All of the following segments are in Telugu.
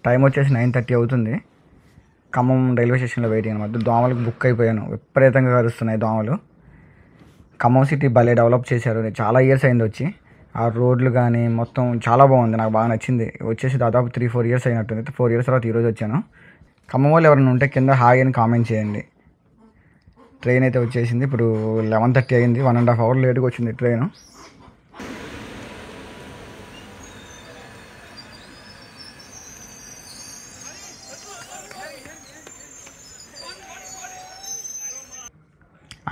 టైం వచ్చేసి 9:30 అవుతుంది. ఖమ్మం రైల్వే స్టేషన్లో వెయిటింగ్ అనమాట. దోమలకు బుక్ అయిపోయాను, విపరీతంగా కరుస్తున్నాయి దోమలు. ఖమ్మం సిటీ భలే డెవలప్ చేశారు, చాలా ఇయర్స్ అయింది వచ్చి. ఆ రోడ్లు కానీ మొత్తం చాలా బాగుంది, నాకు బాగా నచ్చింది. వచ్చేసి దాదాపు 3-4 ఇయర్స్ అయినట్టుంది. 4 ఇయర్స్ తర్వాత ఈరోజు వచ్చాను. ఖమ్మం వాళ్ళు ఎవరైనా ఉంటే కింద హాయ్ అని కామెంట్ చేయండి. ట్రైన్ అయితే వచ్చేసింది. ఇప్పుడు 11:30 అయింది, 1.5 hours లేట్గా వచ్చింది ట్రైన్.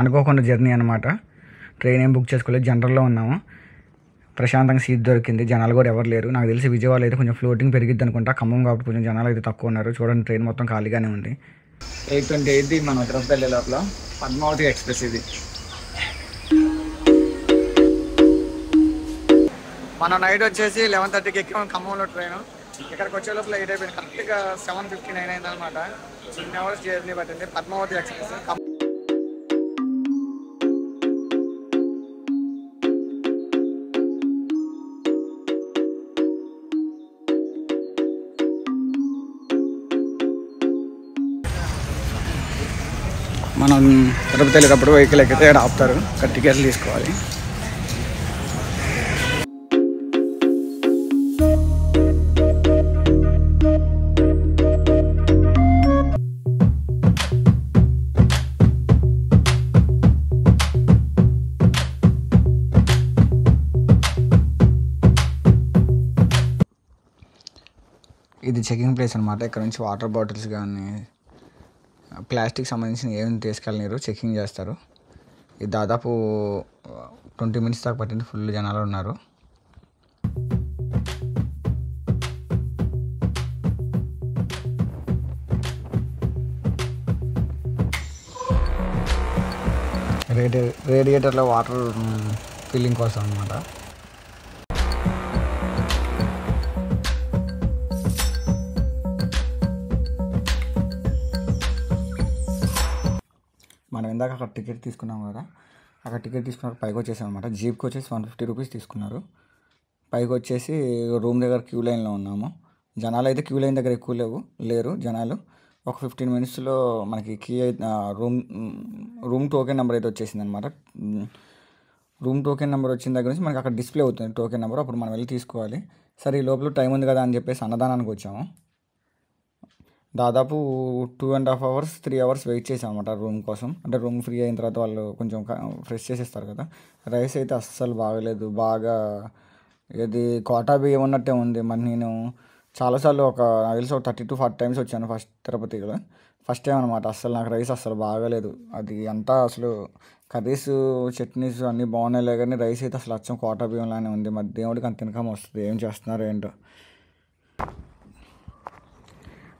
అనుకోకుండా జర్నీ అనమాట. ట్రైన్ ఏం బుక్ చేసుకోలేదు, జనరల్లో ఉన్నాము. ప్రశాంతంగా సీట్ దొరికింది, జనాలు కూడా ఎవరు లేరు. నాకు తెలిసి విజయవాడలో అయితే కొంచెం ఫ్లోటింగ్ పెరిగిద్ది అనుకుంటా. ఖమ్మం కాబట్టి కొంచెం జనాలు అయితే తక్కువ ఉన్నారు. చూడండి ట్రైన్ మొత్తం ఖాళీగానే ఉంది. 8:28 మనం తిరుపతి వెళ్ళే లోపల పద్మావతి ఎక్స్ప్రెస్ ఇది. మనం నైట్ వచ్చేసి 11:30కి ఎక్కాము ఖమ్మంలో ట్రైన్. ఇక్కడికి వచ్చే లోపల 8 అయిపోయింది. కరెక్ట్గా 7:59 అయింది అనమాట. 10 hours జర్నీ పట్టింది. పద్మావతి ఎక్స్ప్రెస్. మనం తిరుపతి వెళ్ళేటప్పుడు వెహికల్ ఎక్కితే ఇక్కడ ఆపుతారు, ఇక్కడ టికెట్లు తీసుకోవాలి. ఇది చెకింగ్ ప్లేస్ అనమాట. ఇక్కడ నుంచి వాటర్ బాటిల్స్ కానీ ప్లాస్టిక్ సంబంధించిన ఏమి తీసుకెళ్ళలేరు, చెకింగ్ చేస్తారు. ఇది దాదాపు 20 minutes దాకా పట్టింది, ఫుల్ జనాలు ఉన్నారు. రేడియేటర్లో వాటర్ ఫిల్లింగ్ కోసం అనమాట. మనం ఇందాక అక్కడ టికెట్ తీసుకున్నాం కదా, అక్కడ టికెట్ తీసుకున్నారు. పైకి వచ్చేసాం అనమాట. జీప్కి వచ్చేసి 150 rupees తీసుకున్నారు. పైకి వచ్చేసి రూమ్ దగ్గర క్యూ లైన్లో ఉన్నాము. జనాలు అయితే క్యూ లైన్ దగ్గర ఎక్కువ లేరు జనాలు. ఒక 15 minutesలో మనకి కీ రూమ్ టోకెన్ నెంబర్ అయితే వచ్చేసింది అనమాట. రూమ్ టోకెన్ నెంబర్ వచ్చిన దగ్గర నుంచి మనకి అక్కడ డిస్ప్లే అవుతుంది టోకెన్ నెంబర్. అప్పుడు మనం వెళ్ళి తీసుకోవాలి. సరే ఈ లోపల టైం ఉంది కదా అని చెప్పేసి అన్నదానానికి వచ్చాము. దాదాపు 2.5 hours 3 hours వెయిట్ చేసాం అనమాట రూమ్ కోసం. అంటే రూమ్ ఫ్రీ అయిన తర్వాత వాళ్ళు కొంచెం ఫ్రెష్ చేసేస్తారు కదా. రైస్ అయితే అస్సలు బాగలేదు, బాగా ఇది కోటా బియ్యం ఉన్నట్టే ఉంది. మరి నేను చాలాసార్లు నాకు తెలిసి ఒక 30 to 40 times వచ్చాను తిరుపతిలో. ఫస్ట్ టైం అనమాట. అస్సలు నాకు రైస్ అస్సలు బాగలేదు. అది అంతా అసలు కర్రీస్ చట్నీస్ అన్నీ బాగున్నాయిలే కానీ రైస్ అయితే అసలు అచ్చం కోటా బియ్యంలానే ఉంది. మరి దేవుడికి అంత ఇన్కమ్ వస్తుంది, ఏం చేస్తున్నారో ఏంటో.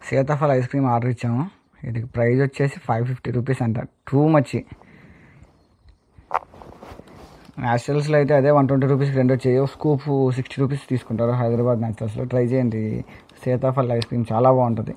సీతాఫల్ ఐస్ క్రీమ్ ఆర్డర్ ఇచ్చాము. ఇది ప్రైస్ వచ్చేసి 550 rupees అంట, టూ మచ్. న్యాచురల్స్లో అయితే అదే 120 rupees రెండు వచ్చాయి. స్కూప్ 60 rupees తీసుకుంటారు హైదరాబాద్ న్యాచురల్స్లో. ట్రై చేయండి, సీతాఫల్ ఐస్ క్రీమ్ చాలా బాగుంటుంది.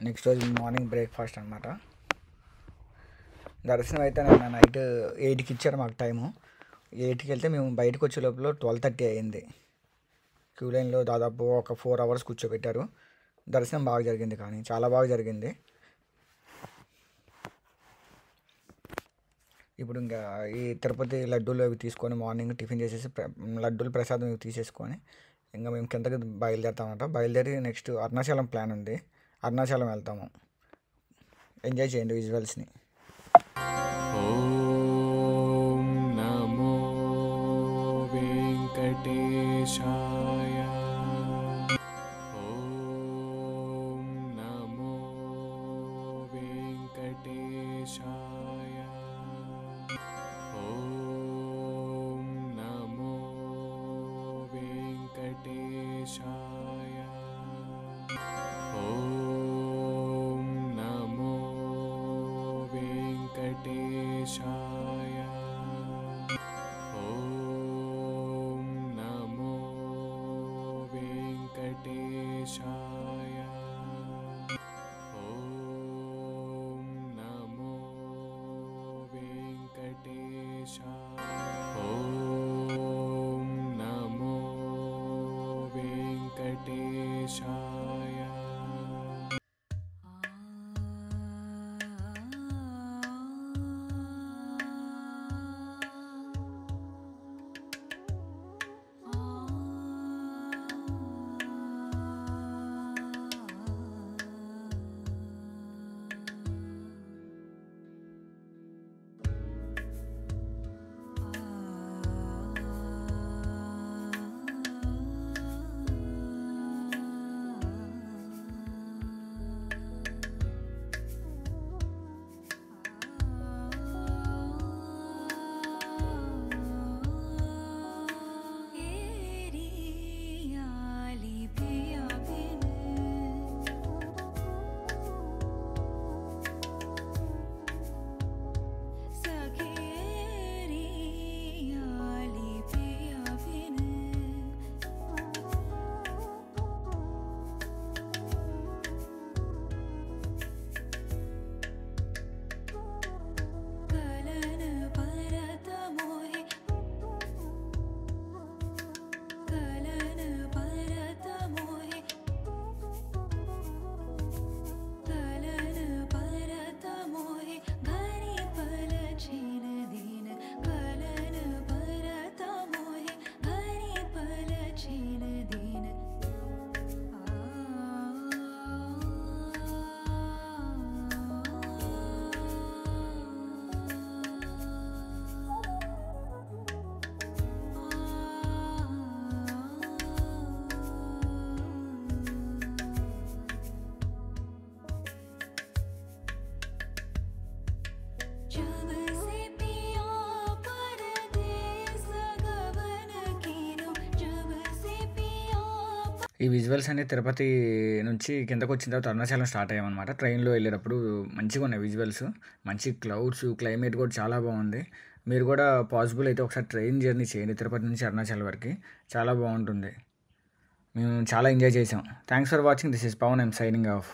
నెక్స్ట్ రోజు మార్నింగ్ బ్రేక్ఫాస్ట్ అనమాట. దర్శనం అయితే నేను నైట్ 8కి ఇచ్చారు మాకు టైము. 8కి వెళ్తే మేము బయటకు వచ్చే లోపల 12:30 అయింది. క్యూ లైన్లో దాదాపు ఒక 4 hours కూర్చోబెట్టారు. దర్శనం బాగా జరిగింది, కానీ చాలా బాగా జరిగింది. ఇప్పుడు ఇంకా ఈ తిరుపతి లడ్డూలు అవి తీసుకొని మార్నింగ్ టిఫిన్ చేసేసి లడ్డూలు ప్రసాదం ఇవి తీసేసుకొని ఇంకా మేము కిందకి బయలుదేరుతామన్నమాట. బయలుదేరి నెక్స్ట్ అరుణాచలం ప్లాన్ ఉంది, అరుణాచలం వెళ్తాము. ఎంజాయ్ చేయండి విజువల్స్ని. ఓం నమో వెంకటేశాయ. ఓం నమో వెంకటేశాయ. ఓం నమో వెంకటేశాయ. ఓం ఈ విజువల్స్ అన్ని తిరుపతి నుంచి కిందకు వచ్చిన తర్వాత అరుణాచలం స్టార్ట్ అయ్యామన్నమాట. ట్రైన్లో వెళ్ళేటప్పుడు మంచిగా ఉన్నాయి విజువల్స్. మంచి క్లౌడ్స్, క్లైమేట్ కూడా చాలా బాగుంది. మీరు కూడా పాసిబుల్ అయితే ఒకసారి ట్రైన్ జర్నీ చేయండి తిరుపతి నుంచి అరుణాచల్ వరకు. చాలా బాగుంటుంది. మేము చాలా ఎంజాయ్ చేసాం. Thanks for watching. This is Pavan. I'm signing of.